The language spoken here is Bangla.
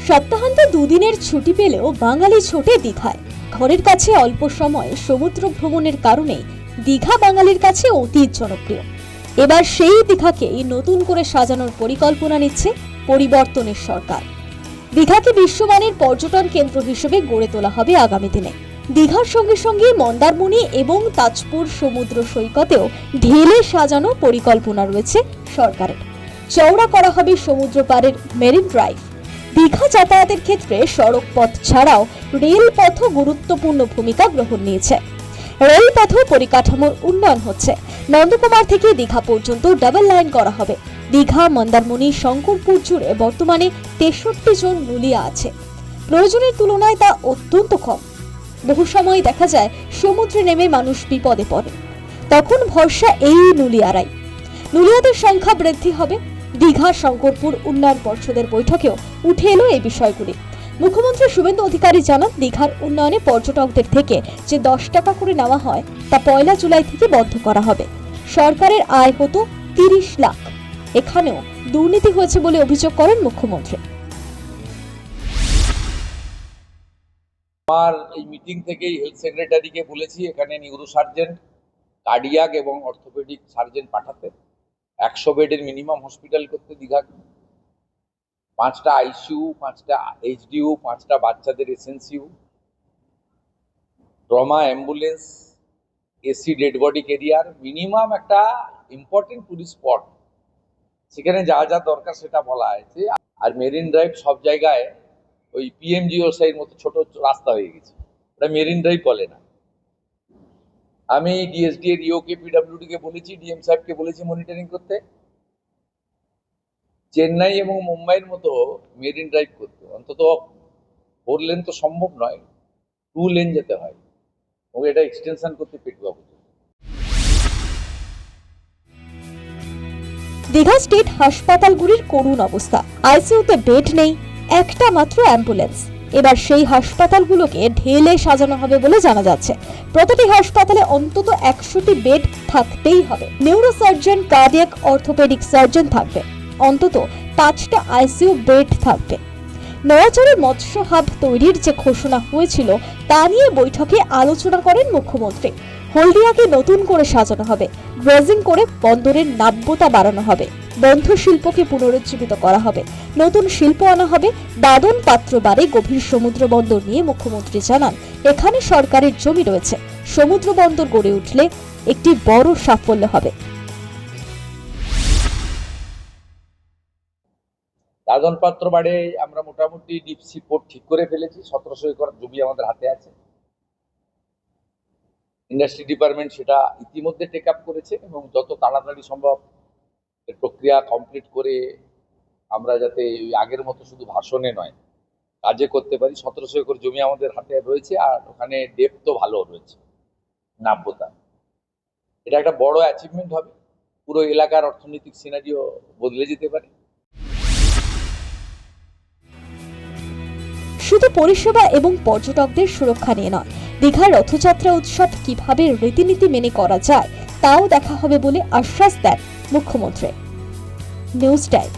সপ্তাহান্তে দুদিনের ছুটি পেলেও বাঙালি ছোটে দীঘায়। ঘরের কাছে অল্প সময়ে সমুদ্র ভ্রমণের কারণে দীঘা বাঙালির কাছে অতি জনপ্রিয়। এবার সেই দীঘাকেই নতুন করে সাজানোর পরিকল্পনা নিচ্ছে পরিবর্তনের সরকার। দীঘাকে বিশ্বমানের পর্যটন কেন্দ্র হিসেবে গড়ে তোলা হবে আগামী দিনে। দীঘার সঙ্গে সঙ্গে মন্দারমণি এবং তাজপুর সমুদ্র সৈকতেও ঢেলে সাজানো পরিকল্পনা রয়েছে সরকারের। চওড়া করা হবে সমুদ্র পাড়ের মেরিন ড্রাইভ। দীঘা যাতায়াতের ক্ষেত্রে সড়ক পথ ছাড়াও রেলপথও গুরুত্বপূর্ণ ভূমিকা গ্রহণ নিয়েছে। রেলপথ পরিকাঠামোর উন্নয়ন হচ্ছে। নন্দকুমার থেকে দীঘা পর্যন্ত ডাবল লাইন করা হবে। দীঘা, মন্দারমণি, শঙ্করপুর জুড়ে বর্তমানে 63 জন নুলিয়া আছে। প্রয়োজনের তুলনায় তা অত্যন্ত কম। বহু সময় দেখা যায় সমুদ্রে নেমে মানুষ বিপদে পড়ে, তখন ভরসা এই নুলিয়ারাই। নুলিয়াদের সংখ্যা বৃদ্ধি হবে। দীঘা শঙ্করপুর উন্নয়ন পর্ষদের বৈঠকেও উঠে এলো এই বিষয়গুলি। মুখ্যমন্ত্রী শুভেন্দু অধিকারী জানান, দীঘার উন্নয়নে পর্যটকদের থেকে যে 10 টাকা করে নেওয়া হয় তা 1 জুলাই থেকে বন্ধ করা হবে। সরকারের আয় হতো 30 লাখ। এখানেও দুর্নীতি হয়েছে বলে অভিযোগ করেন মুখ্যমন্ত্রী। আমার এই মিটিং থেকেই হেলথ সেক্রেটারিকে বলেছি এখানে নিউরো সার্জেন্ট, কার্ডিয়াক এবং অর্থোপেডিক সার্জেন্ট পাঠাতে, 100 বেডের মিনিমাম হসপিটাল করতে দীঘাকে, 5টা আইসিইউ, 5টা এইচডিইউ, 5টা বাচ্চাদের SNCU, trauma ambulance, AC dead body career, minimum একটা ইম্পর্টেন্ট টুরিস্ট স্পট, সেখানে যা যা দরকার সেটা বলা হয়েছে। আর মেরিন ড্রাইভ সব জায়গায় ওই পিএমজিওসাইয়ের মতো ছোট রাস্তা হয়ে গেছে, ওটা মেরিন ড্রাইভ বলে না। আমি ডিএসডি এর ইওকে পিডব্লিউডি কে বলেছি, ডিএম সাহেবকে বলেছি মনিটরিং করতে, চেন্নাই এবং মুম্বাইয়ের মতো মেরিন ড্রাইভ করতে। অন্তত 4 লেন তো সম্ভব নয়, 2 লেন যেতে হয়, এবং এটা এক্সটেনশন করতে পেটুয়া পর্যন্ত। দীঘা স্টেট হাসপাতালগুলির করুণ অবস্থা। আইসিইউতে বেড নেই, একটা মাত্র অ্যাম্বুলেন্স। এবার সেই হাসপাতালগুলোকে ঢেলে সাজানো হবে বলে জানা যাচ্ছে। প্রতিটি হাসপাতালে অন্তত 100টি বেড থাকতেই হবে। Neuro surgeon, cardiac, orthopaedic surgeon থাকবে। অন্তত 5টা আইসিইউ বেড থাকবে। নয়াচরে মৎস্য হাব তৈরির যে ঘোষণা হয়েছিল তা নিয়ে বৈঠকে আলোচনা করেন মুখ্যমন্ত্রী। হলদিয়াকে নতুন করে সাজানো হবে। ড্রেজিং করে বন্দরের নাব্যতা বাড়ানো হবে। বন্ধ শিল্পকে পুনরুজ্জীবিত করা হবে। নতুন শিল্প আনা হবে। দাদন পাত্রবাড়ে গভীর সমুদ্র বন্দর নিয়ে মুখ্যমন্ত্রী জানান, এখানে সরকারের জমি রয়েছে। সমুদ্র বন্দর গড়ে উঠলে একটি বড় সাফল্য হবে। দাদন পাত্রবাড়ে আমরা মোটামুটি ডিপসি পোর্ট ঠিক করে ফেলেছি। 1700 একর জমি আমাদের হাতে আছে। ইন্ডাস্ট্রি ডিপার্টমেন্ট সেটা ইতিমধ্যে টেক আপ করেছে, এবং যত তাড়াতাড়ি সম্ভব প্রক্রিয়া কমপ্লিট করে আমরা যাতে আগের মতো শুধু ভাষণে নয় কাজে করতে পারি। 1700 একর জমি আমাদের হাতে রয়েছে, আর ওখানে ডেপথও ভালো রয়েছে, নাব্যতা। এটা একটা বড় অ্যাচিভমেন্ট হবে। পুরো এলাকার অর্থনৈতিক সিনারিও বদলে যেতে পারে। শুধু পরিষেবা এবং পর্যটকদের সুরক্ষা নিয়ে নয়, দীঘার রথযাত্রা উৎসব কিভাবে রীতিনীতি মেনে করা যায় তাও দেখা হবে বলে আশ্বাস দেন মুখ্যমন্ত্রী। News time.